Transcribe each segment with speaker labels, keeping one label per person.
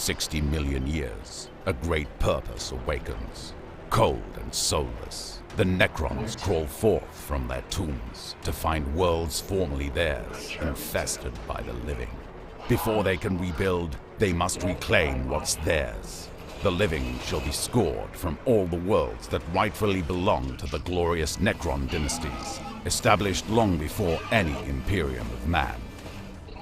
Speaker 1: 60 million years, a great purpose awakens. Cold and soulless, the Necrons crawl forth from their tombs to find worlds formerly theirs infested by the living. Before they can rebuild, they must reclaim what's theirs. The living shall be scored from all the worlds that rightfully belong to the glorious Necron dynasties, established long before any Imperium of man.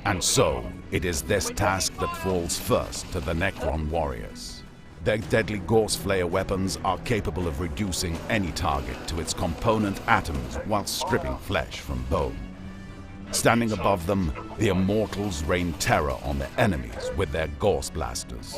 Speaker 1: And so, it is this task that falls first to the Necron warriors. Their deadly Gorse-Flayer weapons are capable of reducing any target to its component atoms while stripping flesh from bone. Standing above them, the Immortals rain terror on their enemies with their Gorse blasters.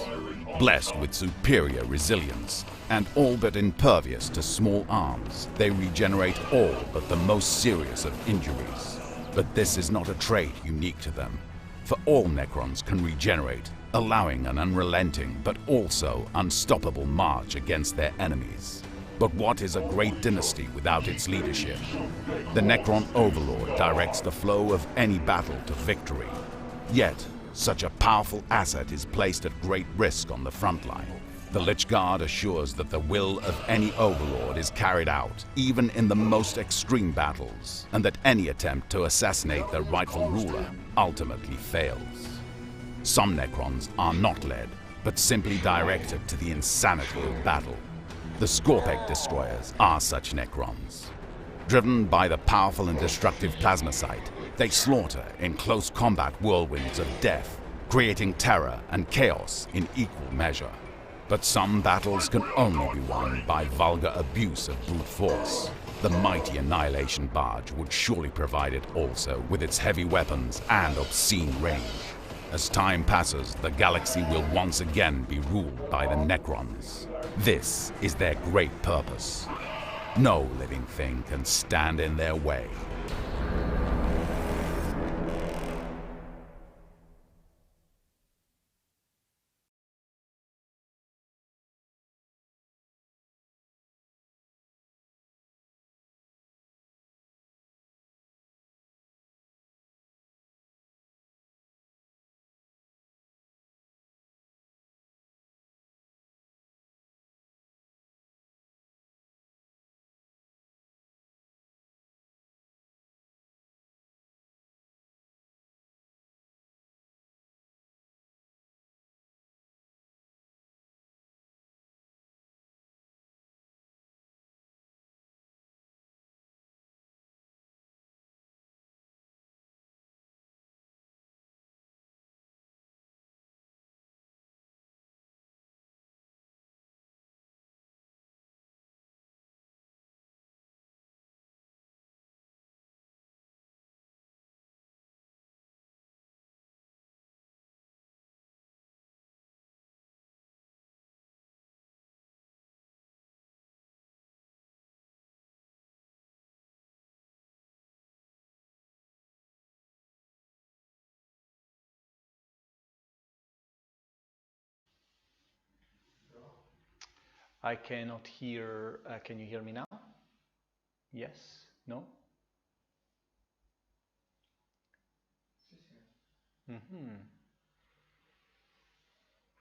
Speaker 1: Blessed with superior resilience, and all but impervious to small arms, they regenerate all but the most serious of injuries. But this is not a trait unique to them, for all Necrons can regenerate, allowing an unrelenting but also unstoppable march against their enemies. But what is a great dynasty without its leadership? The Necron Overlord directs the flow of any battle to victory. Yet, such a powerful asset is placed at great risk on the front line. The Lich Guard assures that the will of any Overlord is carried out, even in the most extreme battles, and that any attempt to assassinate their rightful ruler ultimately fails. Some Necrons are not led, but simply directed to the insanity of battle. The Scorpec destroyers are such Necrons. Driven by the powerful and destructive plasmacyte, they slaughter in close combat whirlwinds of death, creating terror and chaos in equal measure. But some battles can only be won by vulgar abuse of brute force. The mighty Annihilation Barge would surely provide it also with its heavy weapons and obscene range. As time passes, the galaxy will once again be ruled by the Necrons. This is their great purpose. No living thing can stand in their way.
Speaker 2: I cannot hear. Can you hear me now? Yes? No?
Speaker 3: Sì, sì.
Speaker 2: Mhm.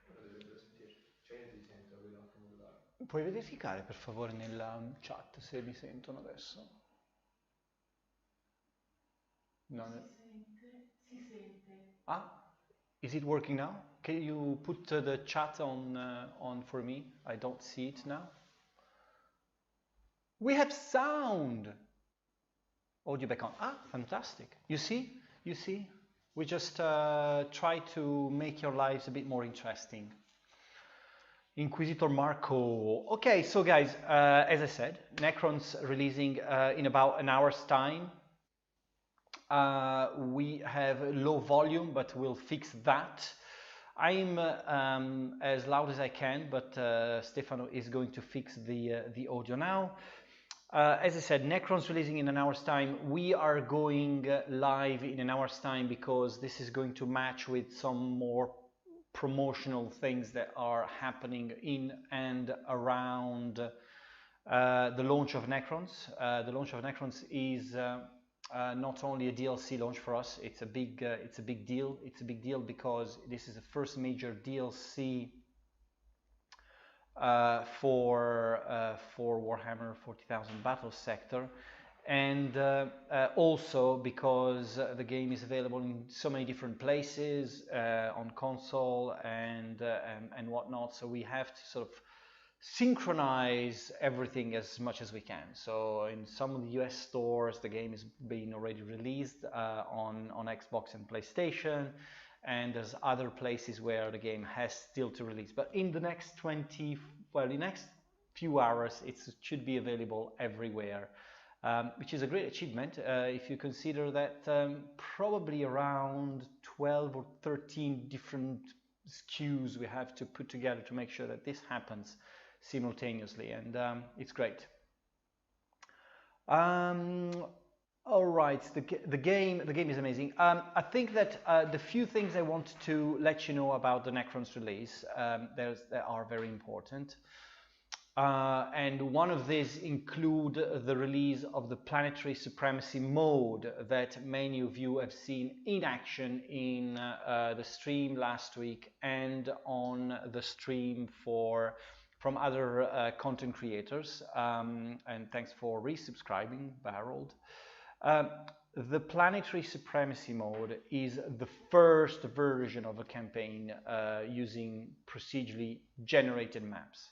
Speaker 3: Ora dovrebbero sentire. Cioè io ti sento, vedo anche modulare.
Speaker 2: Puoi verificare per favore nella chat se mi sentono adesso? No,
Speaker 4: Si sente.
Speaker 2: Ah, is it working now? Can you put the chat on for me? I don't see it now. We have sound! Audio back on. Ah, fantastic. You see? You see? We just try to make your lives a bit more interesting. Inquisitor Marco. Okay, so guys, as I said, Necron's releasing in about an hour's time. We have low volume, but we'll fix that. I'm as loud as I can, but Stefano is going to fix the audio now. As I said, Necron's releasing in an hour's time. We are going live in an hour's time because this is going to match with some more promotional things that are happening in and around the launch of Necrons. The launch of Necrons is not only a DLC launch for us, it's a big deal. It's a big deal because this is the first major DLC for Warhammer 40,000 Battlesector, and also because the game is available in so many different places on console and whatnot. So we have to sort of synchronize everything as much as we can. So in some of the US stores, the game is being already released on Xbox and PlayStation, and there's other places where the game has still to release. But in the next few hours, it should be available everywhere, which is a great achievement if you consider that probably around 12 or 13 different SKUs we have to put together to make sure that this happens simultaneously, and it's great. All right, the game is amazing. I think that the few things I want to let you know about the Necrons release that are very important, and one of these include the release of the Planetary Supremacy mode that many of you have seen in action in the stream last week and on the stream from other content creators, and thanks for resubscribing, Harold. The Planetary Supremacy mode is the first version of a campaign using procedurally generated maps.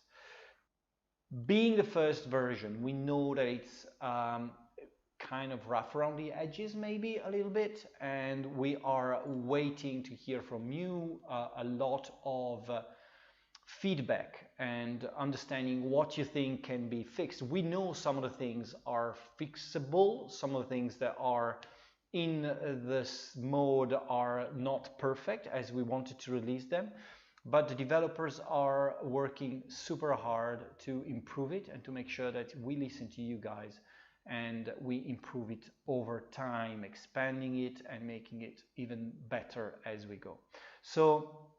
Speaker 2: Being the first version, we know that it's kind of rough around the edges, maybe a little bit, and we are waiting to hear from you a lot of feedback and understanding what you think can be fixed. We know some of the things are fixable, some of the things that are in this mode are not perfect as we wanted to release them, but the developers are working super hard to improve it and to make sure that we listen to you guys and we improve it over time, expanding it and making it even better as we go. So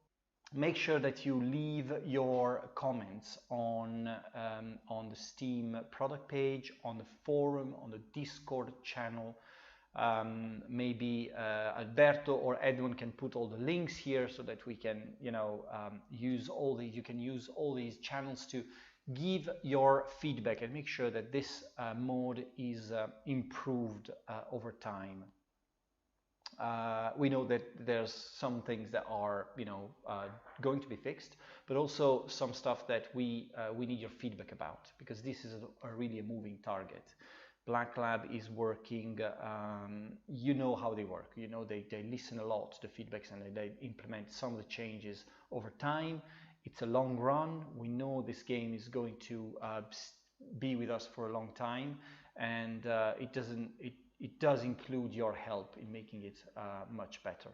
Speaker 2: make sure that you leave your comments on the Steam product page, on the forum, on the Discord channel. Maybe Alberto or Edwin can put all the links here so that we can, use all these. You can use all these channels to give your feedback and make sure that this mode is improved over time. We know that there's some things that are, going to be fixed, but also some stuff that we need your feedback about, because this is really a moving target. Black Lab is working, you know how they work, they listen a lot to the feedbacks and they implement some of the changes over time. It's a long run. We know this game is going to be with us for a long time, and it does include your help in making it much better.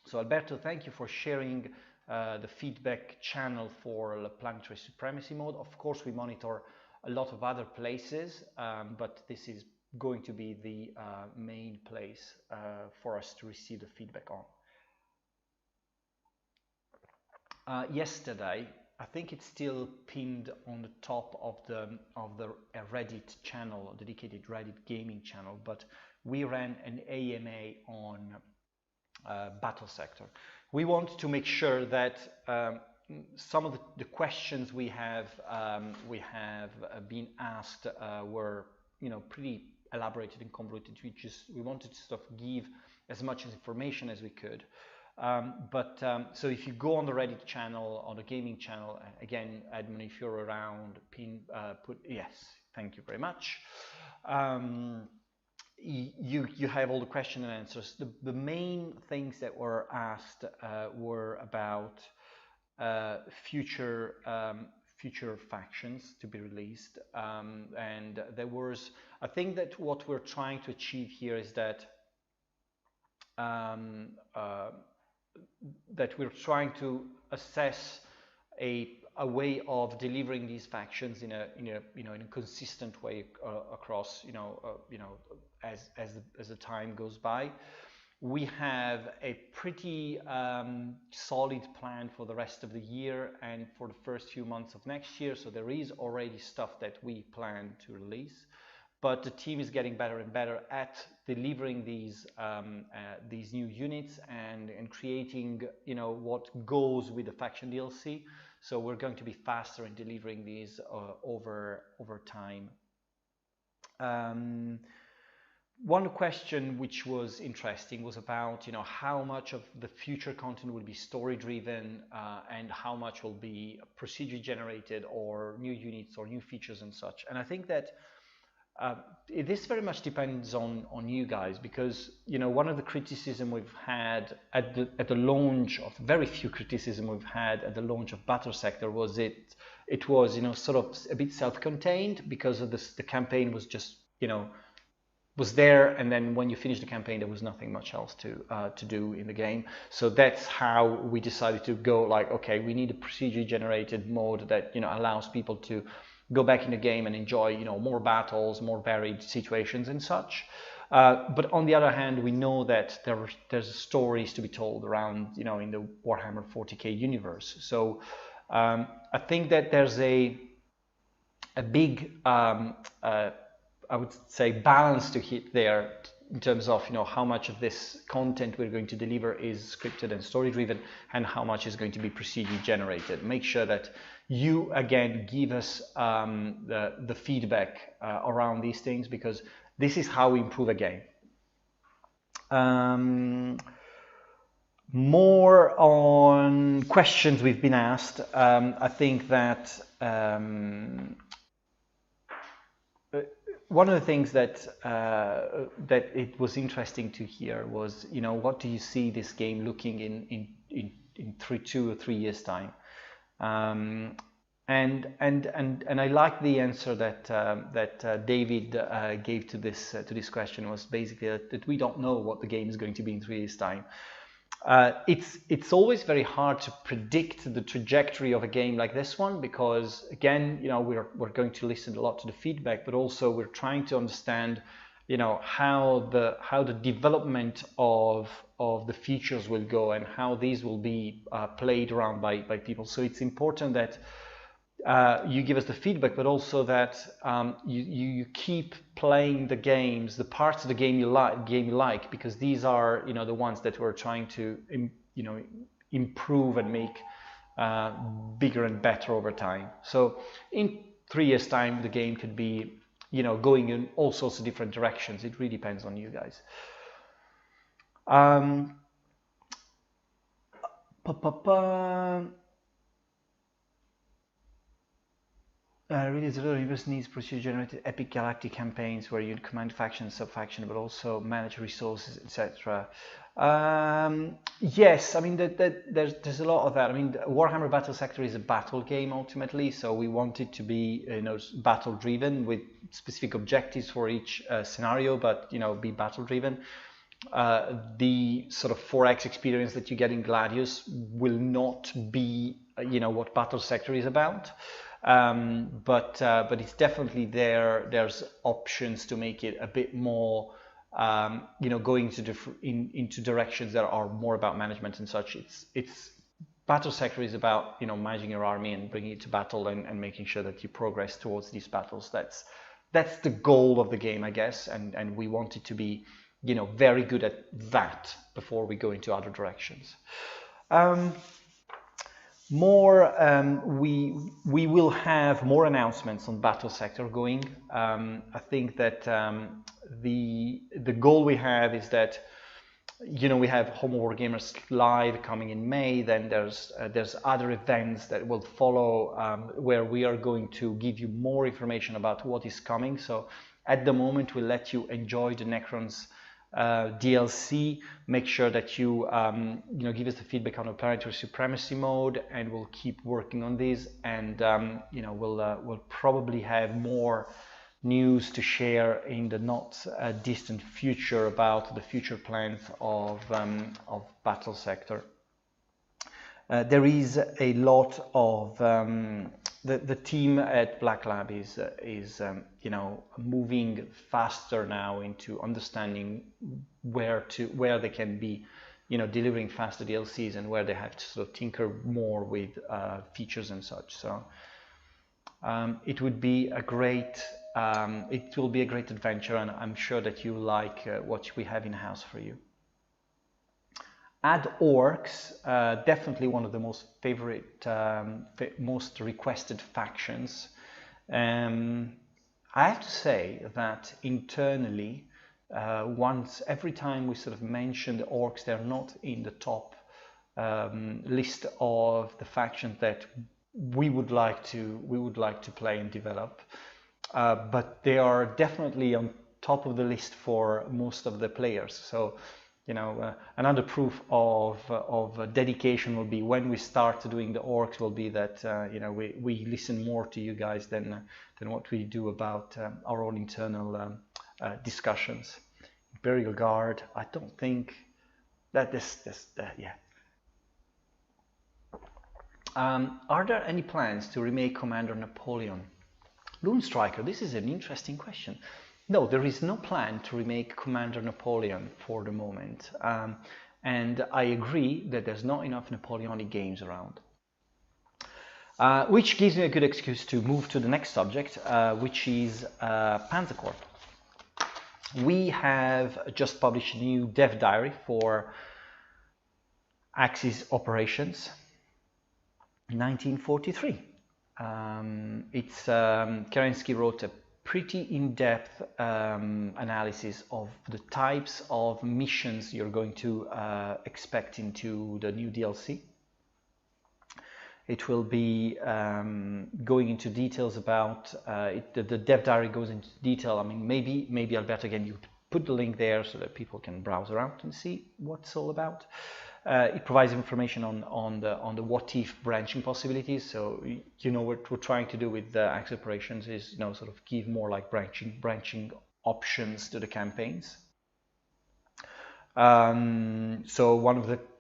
Speaker 2: So Alberto, thank you for sharing the feedback channel for the Planetary Supremacy mode. Of course, we monitor a lot of other places, but this is going to be the main place for us to receive the feedback on. Yesterday, I think it's still pinned on the top of the Reddit channel, a dedicated Reddit gaming channel, but we ran an AMA on Battlesector. We want to make sure that some of the questions we have been asked were pretty elaborated and convoluted. We wanted to sort of give as much information as we could. So if you go on the Reddit channel, on the gaming channel, again, Edmund, if you're around, put yes, thank you very much. You have all the question and answers. The main things that were asked were about future factions to be released, and there was, I think that what we're trying to achieve here is that that we're trying to assess a way of delivering these factions in a consistent way across as the time goes by. We have a pretty solid plan for the rest of the year and for the first few months of next year, so there is already stuff that we plan to release. but the team is getting better and better at delivering these new units and creating, you know, what goes with the faction DLC. So we're going to be faster in delivering these over time. One question which was interesting was about, you know, how much of the future content will be story driven and how much will be procedure generated or new units or new features and such. And I think that this very much depends on you guys, because, you know, one of the criticism we've had at the launch of, very few criticism we've had at the launch of Battlesector was it was, you know, sort of a bit self-contained, because of this, the campaign was just, you know, was there, and then when you finish the campaign there was nothing much else to do in the game. So that's how we decided to go, like, okay, we need a procedure generated mode that, you know, allows people to go back in the game and enjoy, you know, more battles, more varied situations and such. But on the other hand, we know that there's stories to be told around, you know, in the Warhammer 40k universe. So I think that there's a big I would say balance to hit there in terms of, you know, how much of this content we're going to deliver is scripted and story driven and how much is going to be procedure generated. Make sure that you again give us the feedback around these things, because this is how we improve a game. More on questions we've been asked. I think that one of the things that that it was interesting to hear was, you know, what do you see this game looking in 2 or 3 years time? And I like the answer that David gave to this question, was basically that we don't know what the game is going to be in 3 years time. It's always very hard to predict the trajectory of a game like this one, because again, you know, we're going to listen a lot to the feedback, but also we're trying to understand, you know, how the development of the features will go and how these will be played around by people. So it's important that you give us the feedback, but also that you keep playing the games, the parts of the game you like, because these are, you know, the ones that we're trying to, you know, improve and make bigger and better over time. So in 3 years time, the game could be, you know, going in all sorts of different directions. It really depends on you guys. Really, the universe needs procedure-generated epic galactic campaigns where you command faction, sub-faction, but also manage resources, etc. Yes, I mean there's a lot of that. I mean, Warhammer Battlesector is a battle game ultimately, so we want it to be, you know, battle-driven with specific objectives for each scenario, but, you know, be battle-driven. The sort of 4X experience that you get in Gladius will not be, you know, what Battlesector is about. But it's definitely there. There's options to make it a bit more, you know, going into directions that are more about management and such. It's Battlesector is about, you know, managing your army and bringing it to battle and making sure that you progress towards these battles. That's the goal of the game, I guess, and we want it to be, you know, very good at that before we go into other directions. We will have more announcements on Battlesector going. I think that the goal we have is that, you know, we have Home of Wargamers Live coming in May. Then there's other events that will follow where we are going to give you more information about what is coming. So at the moment, we'll let you enjoy the Necrons DLC. Make sure that you you know, give us the feedback on the Planetary supremacy mode, and we'll keep working on this. And you know, we'll probably have more news to share in the not distant future about the future plans of Battlesector. There is a lot of the team at Black Lab is you know, moving faster now into understanding where they can be, you know, delivering faster DLCs and where they have to sort of tinker more with features and such. So It would be a great, it will be a great adventure, and I'm sure that you like what we have in house for you. Add orcs, definitely one of the most favorite, most requested factions. I have to say that internally, every time we sort of mention the orcs, they're not in the top list of the factions that we would like to play and develop, but they are definitely on top of the list for most of the players. So, you know, another proof of dedication will be when we start doing the orcs will be that you know, we listen more to you guys than what we do about our own internal discussions. Imperial Guard, I don't think that yeah. Are there any plans to remake Commander Napoleon? Loon Striker, this is an interesting question. No, there is no plan to remake Commander Napoleon for the moment. And I agree that there's not enough Napoleonic games around. Which gives me a good excuse to move to the next subject, which is Panzer Corps. We have just published a new dev diary for Axis Operations 1943. Kerensky wrote a pretty in-depth analysis of the types of missions you're going to expect into the new DLC. It will be going into details about the dev diary goes into detail. I mean, maybe Alberto, again, you put the link there so that people can browse around and see what it's all about. It provides information on the what-if branching possibilities. So, you know, what we're trying to do with Axis Operations is, you know, sort of give more like branching options to the campaigns. So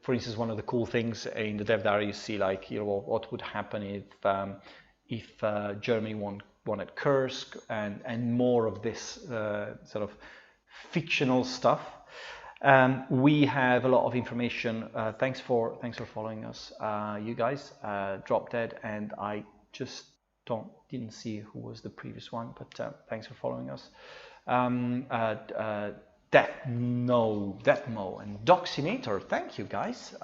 Speaker 2: for instance, one of the cool things in the dev diary, you see like, you know, what would happen if Germany won at Kursk, and more of this sort of fictional stuff. We have a lot of information. Thanks for following us, you guys. Drop Dead, and I just didn't see who was the previous one, but thanks for following us. Deathmo, and Doxinator. Thank you, guys.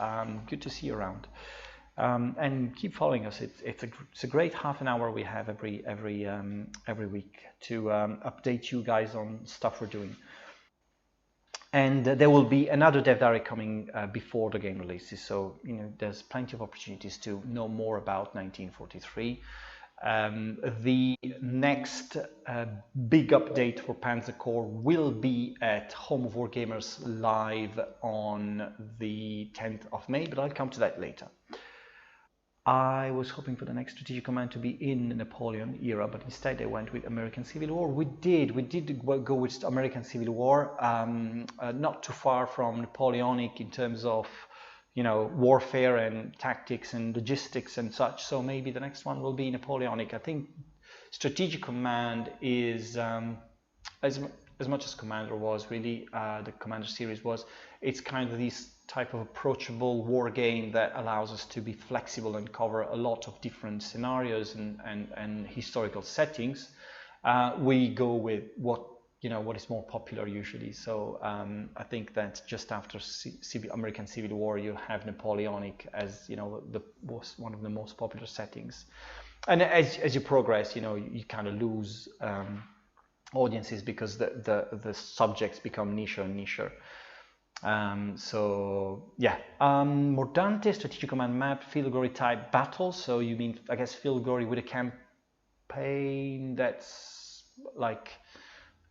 Speaker 2: Good to see you around. And keep following us. It's a great half an hour we have every week to update you guys on stuff we're doing. And there will be another dev diary coming before the game releases, so you know there's plenty of opportunities to know more about 1943. The next big update for Panzer Corps will be at Home of Wargamers live on the 10th of May, but I'll come to that later. I was hoping for the next strategic command to be in the Napoleon era, but instead they went with American Civil War. We did go with American Civil War, not too far from Napoleonic in terms of, you know, warfare and tactics and logistics and such. So maybe the next one will be Napoleonic. I think strategic command is as much as Commander was really, the Commander series was, it's kind of this type of approachable war game that allows us to be flexible and cover a lot of different scenarios and historical settings. We go with what is more popular usually. So I think that just after American Civil War, you have Napoleonic as, you know, one of the most popular settings. And as you progress, you know, you kind of lose audiences because the subjects become nicher and nicher. So yeah, Mordante, strategic command map, field of glory type battle. So you mean, I guess, field of glory with a campaign that's like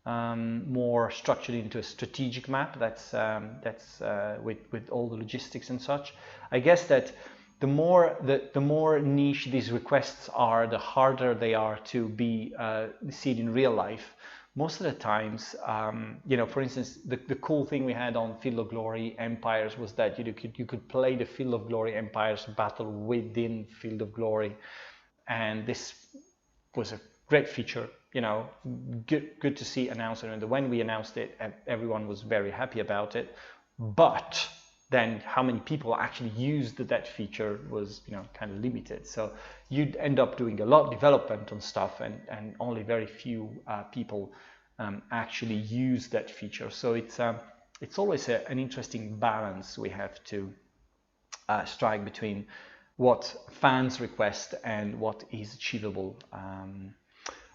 Speaker 2: more structured into a strategic map. That's with all the logistics and such. I guess that the more niche these requests are, the harder they are to be seen in real life. Most of the times, you know, for instance, the cool thing we had on Field of Glory Empires was that you could play the Field of Glory Empires battle within Field of Glory, and this was a great feature. You know, good to see announced, and when we announced it, everyone was very happy about it. But then how many people actually used that feature was, you know, kind of limited. So you'd end up doing a lot of development on stuff, and only very few people actually use that feature. So it's always an interesting balance we have to strike between what fans request and what is achievable.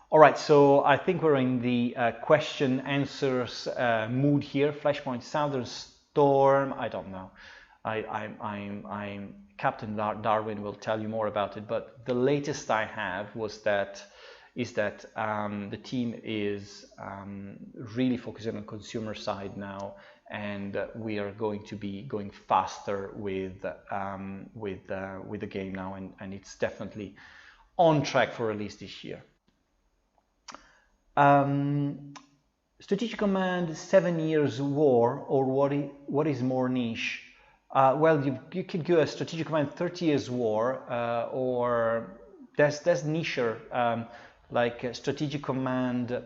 Speaker 2: All right, so I think we're in the question answers mood here. Flashpoint, Southern Storm, I don't know. I'm Captain Darwin will tell you more about it, but the latest I have is that the team is really focusing on consumer side now, and we are going to be going faster with the game now, and it's definitely on track for release this year. Strategic Command 7 Years War, or what is more niche? Well, you could go a Strategic Command 30 Years War, or there's nicher, like Strategic Command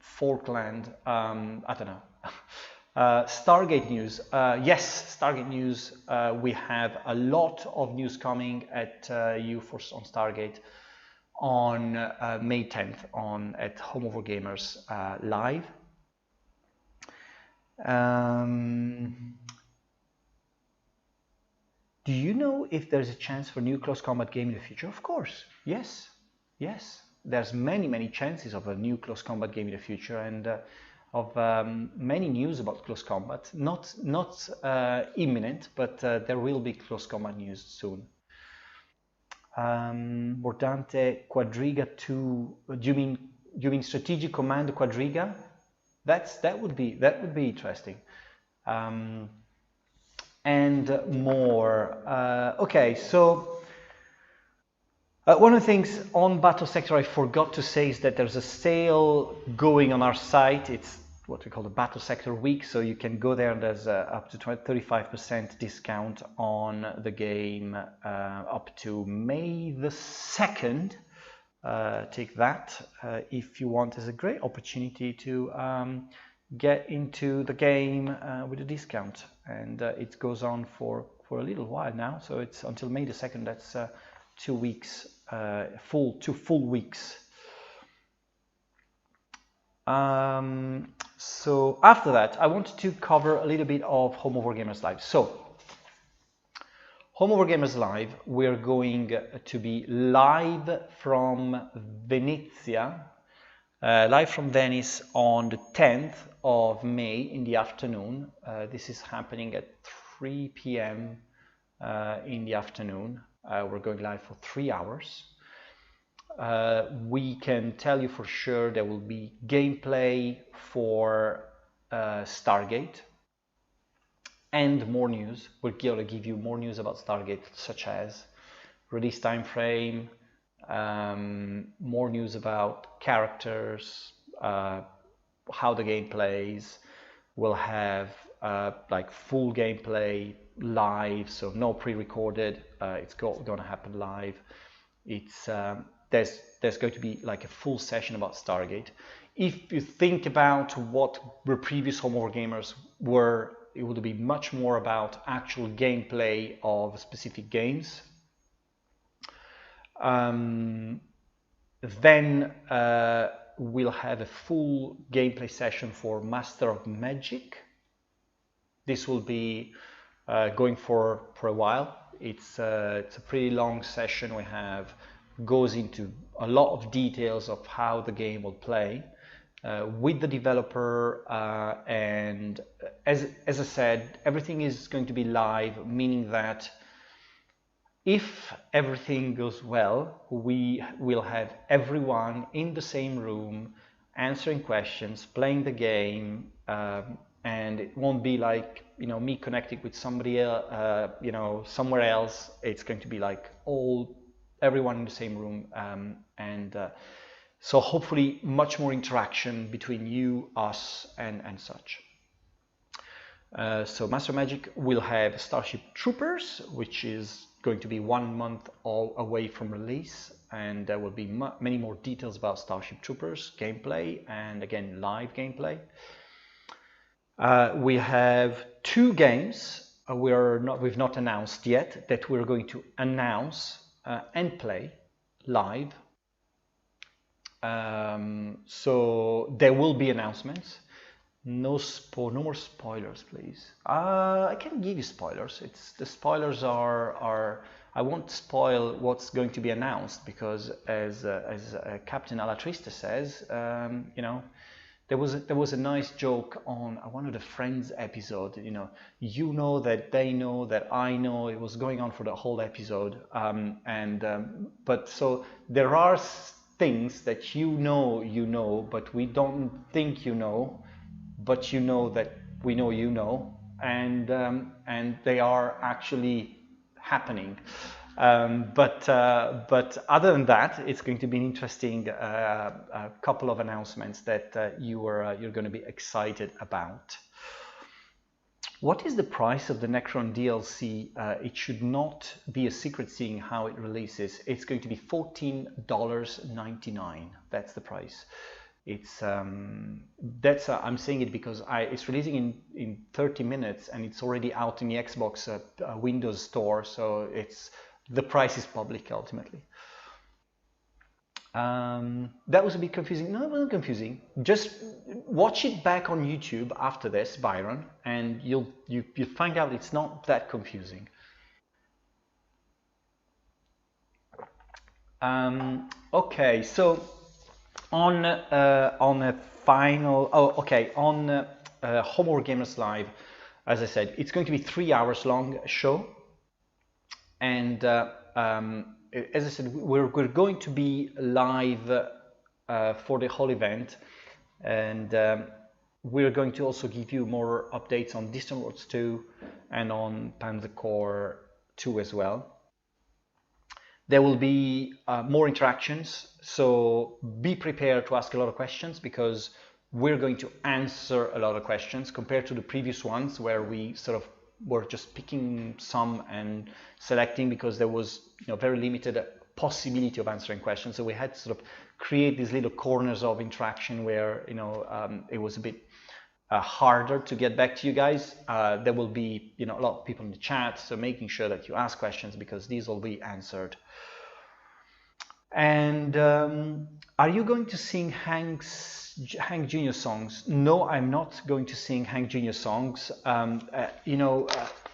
Speaker 2: Falkland, I don't know. Stargate news. Yes, Stargate news. We have a lot of news coming at you on Stargate on May 10th at Home of Wargamers live. Do you know if there's a chance for new close combat game in the future? Of course, yes. There's many chances of a new close combat game in the future, and of many news about close combat. Not imminent, but there will be close combat news soon. Mordante Quadriga 2. Do you mean Strategic Command Quadriga? That would be interesting. And more. Okay, so one of the things on Battlesector I forgot to say is that there's a sale going on our site. It's what we call the Battlesector week, so you can go there, and there's up to 35% discount on the game up to May the 2nd. Take that if you want. It's a great opportunity to get into the game with a discount, and it goes on for a little while now, so it's until May the 2nd. That's 2 weeks, two full weeks. So after that, I wanted to cover a little bit of Home of Wargamers Live. So Home of Wargamers Live, we're going to be live from Venezia, live from Venice on the 10th of May in the afternoon. This is happening at 3 p.m. In the afternoon. We're going live for 3 hours. We can tell you for sure there will be gameplay for Stargate and more news. We're going to give you more news about Stargate, such as release time frame, more news about characters, how the game plays. We'll have like full gameplay live, so no pre-recorded. It's going to happen live. It's there's going to be like a full session about Stargate. If you think about what the previous Home of Wargamers were, it would be much more about actual gameplay of specific games. Then we'll have a full gameplay session for Master of Magic. This will be going for a while. It's a pretty long session. We have goes into a lot of details of how the game will play with the developer, and as I said, everything is going to be live, meaning that if everything goes well, we will have everyone in the same room answering questions, playing the game, and it won't be like, you know, me connecting with somebody else, you know, somewhere else. It's going to be like everyone in the same room, and so hopefully much more interaction between you, us, and such. So Master Magic will have Starship Troopers, which is going to be 1 month away from release, and there will be many more details about Starship Troopers gameplay, and again live gameplay. We have 2 games we've not announced yet that we're going to announce and play live. So there will be announcements. No more spoilers, please. I can give you spoilers. The spoilers are I won't spoil what's going to be announced, because as Captain Alatrista says, you know, there was a nice joke on one of the Friends episode. You know that they know that I know. It was going on for the whole episode, but so there are things that you know, but we don't think you know, but you know that we know you know, and they are actually happening. But other than that, it's going to be an interesting couple of announcements that you're going to be excited about. What is the price of the Necron DLC? It should not be a secret, seeing how it releases. It's going to be $14.99. That's the price. It's I'm saying it because it's releasing in 30 minutes, and it's already out in the Xbox Windows Store, so the price is public ultimately. That was a bit confusing. No, it wasn't confusing. Just watch it back on YouTube after this, Byron, and you'll find out it's not that confusing. Okay, so on a final. On Home Wargamers Live, as I said, it's going to be 3 hours long show, and as I said, we're going to be live for the whole event, and we're going to also give you more updates on Distant Worlds 2 and on Panzer Corps 2 as well. There will be more interactions, so be prepared to ask a lot of questions, because we're going to answer a lot of questions compared to the previous ones where we sort of were just picking some and selecting, because there was very limited possibility of answering questions. So we had to sort of create these little corners of interaction where it was a bit harder to get back to you guys. There will be a lot of people in the chat, so making sure that you ask questions, because these will be answered. And are you going to sing Hank Jr. songs? No, I'm not going to sing Hank Jr. songs.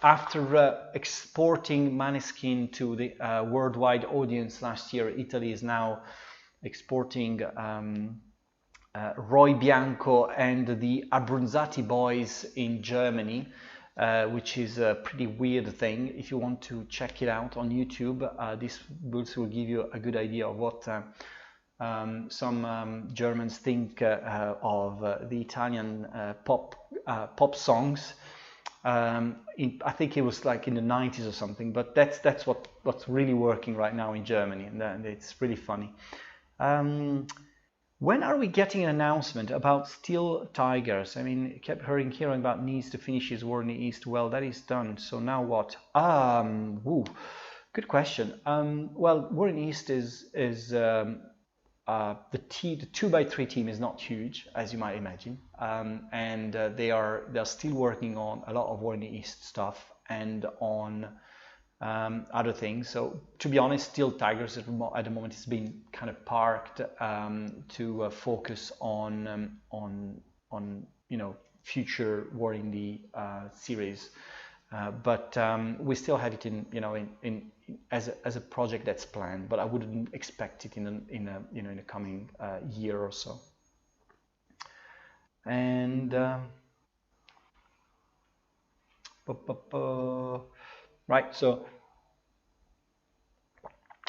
Speaker 2: After exporting Maneskin to the worldwide audience last year, Italy is now exporting Roy Bianco and the Abruzzati Boys in Germany, which is a pretty weird thing. If you want to check it out on YouTube, this will give you a good idea of what some Germans think of the Italian pop songs. I think it was like in the 90s or something, but that's what's really working right now in Germany, and it's really funny. When are we getting an announcement about Steel Tigers? I mean, I kept hearing about needs to finish his war in the East. Well, that is done. So now what? Good question. Well, War in the East is the 2x3 team is not huge, as you might imagine, and they're still working on a lot of War in the East stuff and on other things. So to be honest, Steel Tigers at the moment has been kind of parked to focus on future War in the series, but we still have it in as a project that's planned, but I wouldn't expect it in a coming year or so. And right, so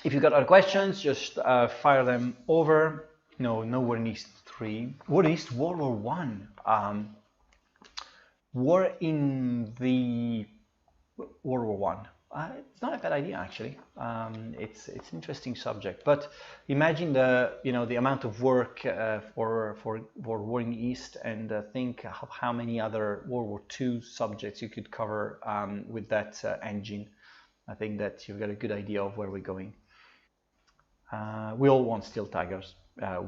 Speaker 2: if you got other questions, just fire them over. No War in East 3. War in East World War 1. War in the World War 1. It's not a bad idea, actually. It's an interesting subject, but imagine the amount of work for War in the East, and think of how many other World War II subjects you could cover with that engine. I think that you've got a good idea of where we're going. We all want Steel Tigers.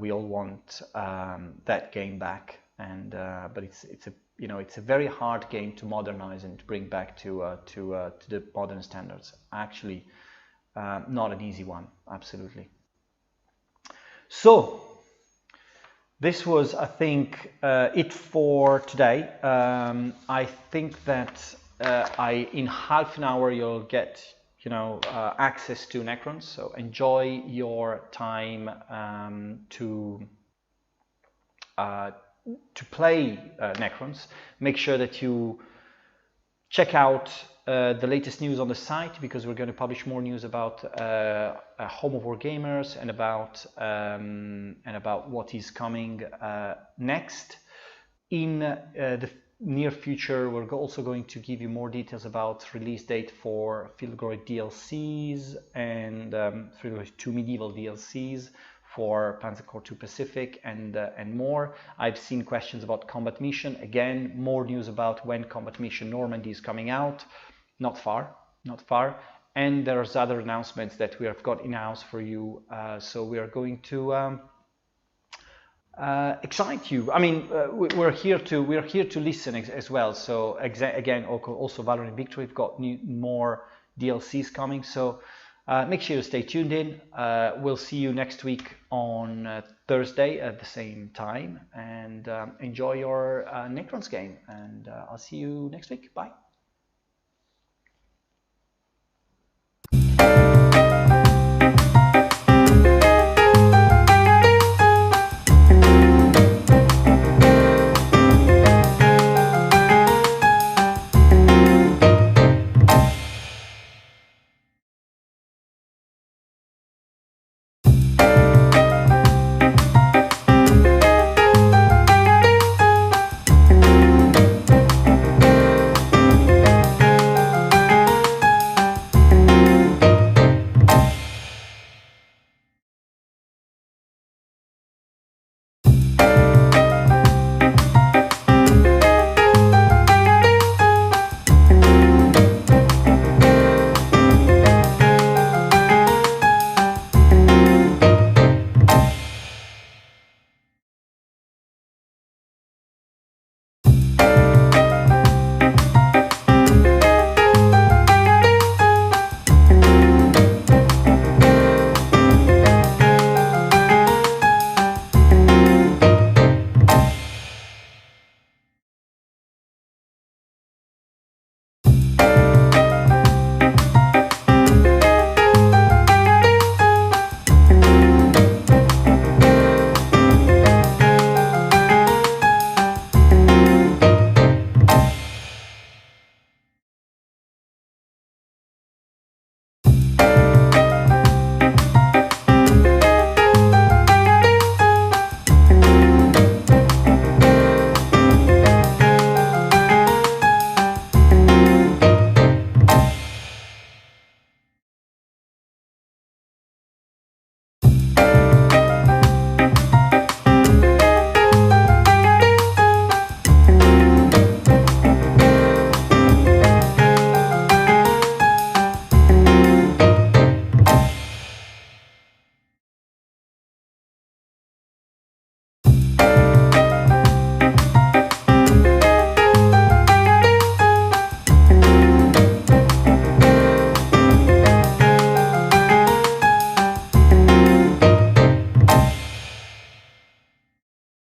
Speaker 2: We all want that game back, and but it's you know, it's a very hard game to modernize and to bring back to the modern standards. Actually, not an easy one, absolutely. So this was, I think, it for today. I think that in half an hour you'll get, you know, access to Necrons. So enjoy your time to play Necrons. Make sure that you check out the latest news on the site, because we're going to publish more news about Home of Wargamers and about what is coming next. In the near future, we're also going to give you more details about release date for Field Glory DLCs and Field Glory 2 Medieval DLCs for Panzer Corps 2 Pacific and more. I've seen questions about Combat Mission. Again, more news about when Combat Mission Normandy is coming out. Not far. And there's other announcements that we have got in-house for you. So we are going to excite you. I mean, we're here to listen as well. So again, also Valor and Victory, we've got more DLCs coming. So make sure you stay tuned in. We'll see you next week on Thursday at the same time, and enjoy your Necrons game. And I'll see you next week. Bye.